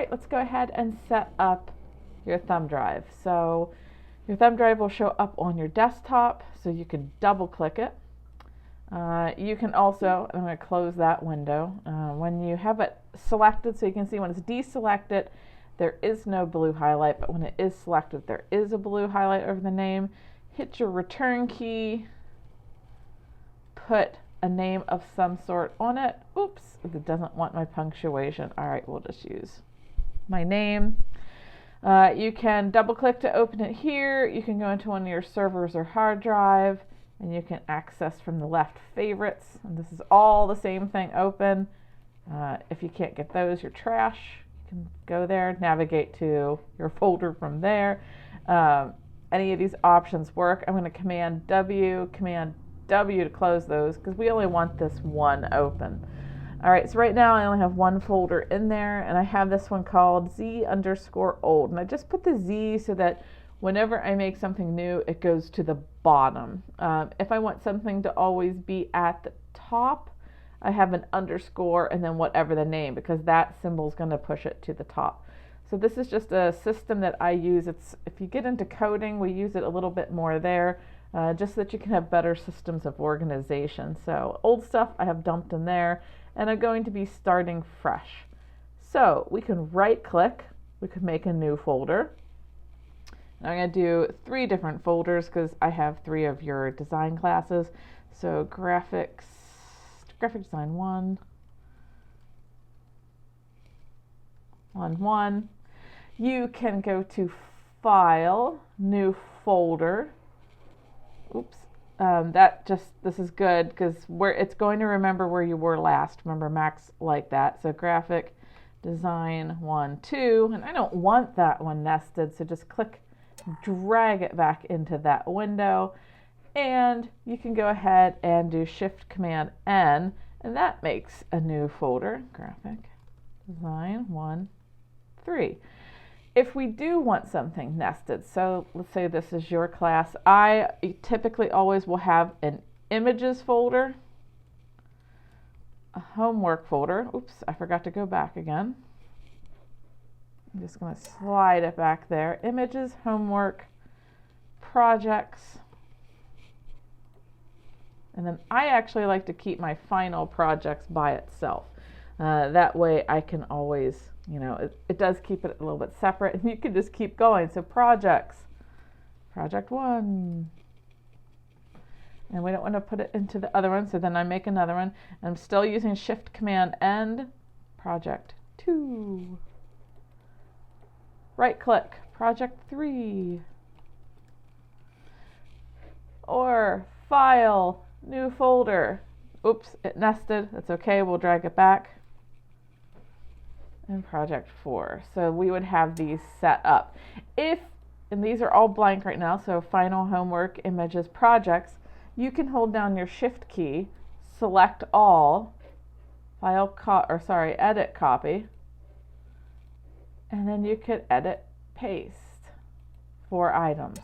right, let's go ahead and set up your thumb drive. So your thumb drive will show up on your desktop, so you can double click it. You can also, I'm going to close that window. When you have it selected, so you can see when it's deselected, there is no blue highlight, but when it is selected, there is a blue highlight over the name. Hit your return key, put a name of some sort on it. Oops, it doesn't want my punctuation. All right, we'll just use my name. You can double click to open it here. You can go into one of your servers or hard drive, and you can access from the left favorites. And this is all the same thing open. If you can't get those, your trash, you can go there, navigate to your folder from there. Any of these options work. I'm going to Command W to close those because we only want this one open. All right, so right now I only have one folder in there, and I have this one called Z_old. And I just put the Z so that whenever I make something new, it goes to the bottom. If I want something to always be at the top, I have an underscore and then whatever the name, because that symbol is going to push it to the top. So this is just a system that I use. If you get into coding, we use it a little bit more there, just so that you can have better systems of organization. So old stuff I have dumped in there, and I'm going to be starting fresh. So we can right click, we could make a new folder. And I'm going to do 3 different folders because I have 3 of your design classes. So graphic design 1, 1. You can go to File, New Folder. Oops. This is good because it's going to remember where you were last. Remember, Macs like that. So graphic design 1, 2, and I don't want that one nested, so just drag it back into that window, and you can go ahead and do Shift Command N, and that makes a new folder, graphic design 1, 3. If we do want something nested, so let's say this is your class, I typically always will have an images folder, a homework folder. Oops, I forgot to go back again. I'm just going to slide it back there. Images, homework, projects. And then I actually like to keep my final projects by itself. That way I can always, it does keep it a little bit separate, and you can just keep going. So projects, project 1. And we don't want to put it into the other one, so then I make another one. And I'm still using Shift Command End, project 2. Right click, project 3. Or File, New Folder. Oops, it nested. That's okay, we'll drag it back. And project 4. So we would have these set up. And these are all blank right now, so final, homework, images, projects, you can hold down your Shift key, select all, edit copy, and then you could edit paste 4 items.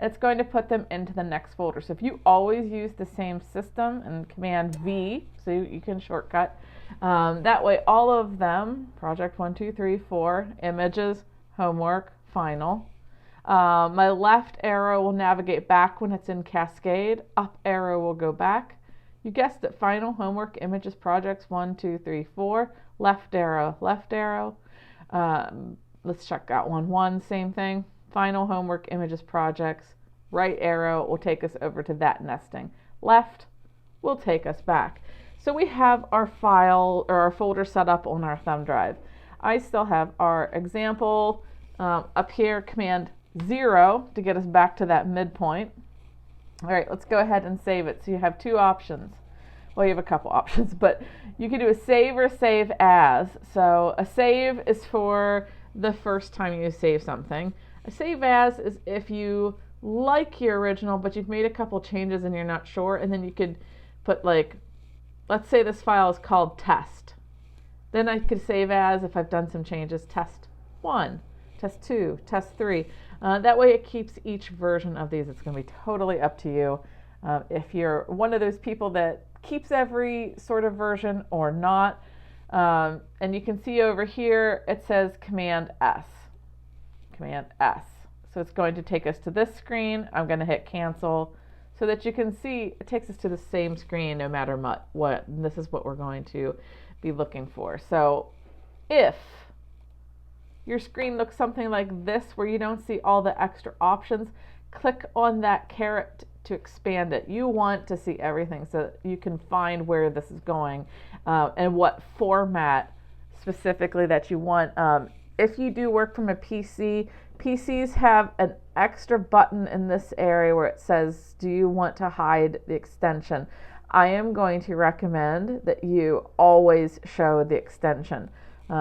It's going to put them into the next folder. So if you always use the same system and Command V, so you can shortcut, that way all of them, project 1, 2, 3, 4, images, homework, final. My left arrow will navigate back when it's in cascade. Up arrow will go back. You guessed it, final, homework, images, projects, 1, 2, 3, 4. Left arrow, left arrow. Let's check out 1, 1, same thing. Final, homework, images, projects. Right arrow will take us over to that nesting. Left will take us back. So we have our file or our folder set up on our thumb drive. I still have our example up here, Command 0 to get us back to that midpoint. All right, let's go ahead and save it. So you have 2 options. Well, you have a couple options, but you can do a save or save as. So a save is for the first time you save something. A save as is if you like your original, but you've made a couple changes and you're not sure, and then you could put, like, let's say this file is called test. Then I could save as, if I've done some changes, test 1, test 2, test 3. That way it keeps each version of these. It's going to be totally up to you. If you're one of those people that keeps every sort of version or not, And you can see over here, it says Command S. Command S. So it's going to take us to this screen. I'm going to hit cancel so that you can see it takes us to the same screen no matter what. And this is what we're going to be looking for. So if your screen looks something like this where you don't see all the extra options, click on that caret to expand it. You want to see everything so that you can find where this is going and what format specifically that you want. If you do work from a PC, PCs have an extra button in this area where it says, do you want to hide the extension? I am going to recommend that you always show the extension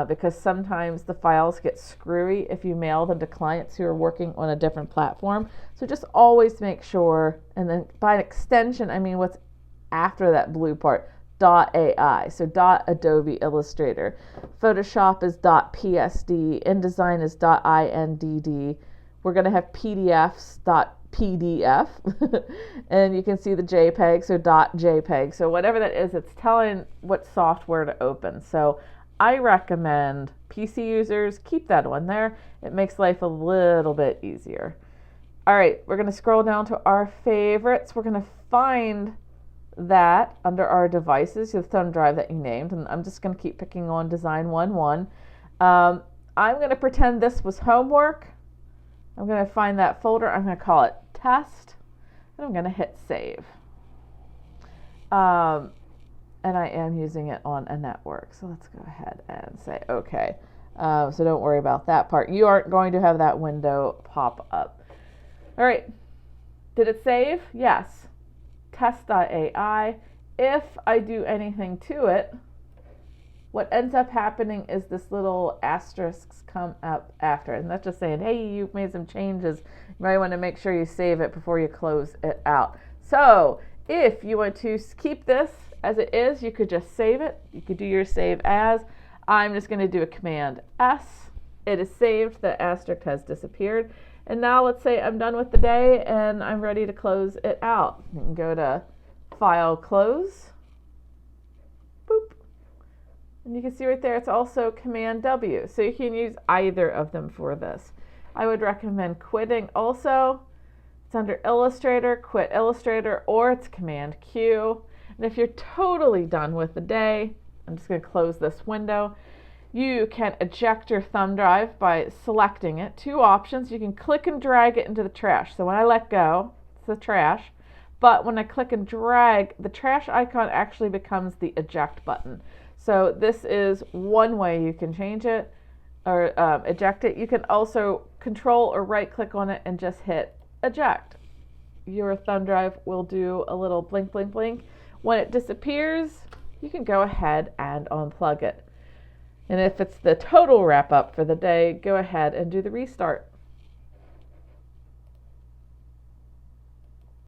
because sometimes the files get screwy if you mail them to clients who are working on a different platform. So just always make sure, and then by an extension, I mean what's after that blue part. .ai, so .adobe Illustrator. Photoshop is .psd, InDesign is .indd. We're going to have PDFs .pdf, and you can see the JPEG, so .jpeg. So whatever that is, it's telling what software to open. So I recommend PC users keep that one there. It makes life a little bit easier. All right, we're going to scroll down to our favorites. We're going to find that under our devices, the thumb drive that you named, and I'm just going to keep picking on Design 1.1. I'm going to pretend this was homework. I'm going to find that folder. I'm going to call it Test, and I'm going to hit Save. And I am using it on a network, so let's go ahead and say OK. So don't worry about that part. You aren't going to have that window pop up. All right. Did it save? Yes. Test.ai. If I do anything to it, what ends up happening is this little asterisks come up after it. And that's just saying, hey, you've made some changes. You might want to make sure you save it before you close it out. So if you want to keep this as it is, you could just save it. You could do your save as. I'm just going to do a Command S. It is saved. The asterisk has disappeared. And now let's say I'm done with the day and I'm ready to close it out. You can go to File, Close. Boop. And you can see right there it's also Command W. So you can use either of them for this. I would recommend quitting also. It's under Illustrator, quit Illustrator, or it's Command Q. And if you're totally done with the day, I'm just going to close this window. You can eject your thumb drive by selecting it. Two options. You can click and drag it into the trash. So when I let go, it's the trash. But when I click and drag, the trash icon actually becomes the eject button. So this is one way you can change it or eject it. You can also control or right click on it and just hit eject. Your thumb drive will do a little blink, blink, blink. When it disappears, you can go ahead and unplug it. And if it's the total wrap up for the day, go ahead and do the restart.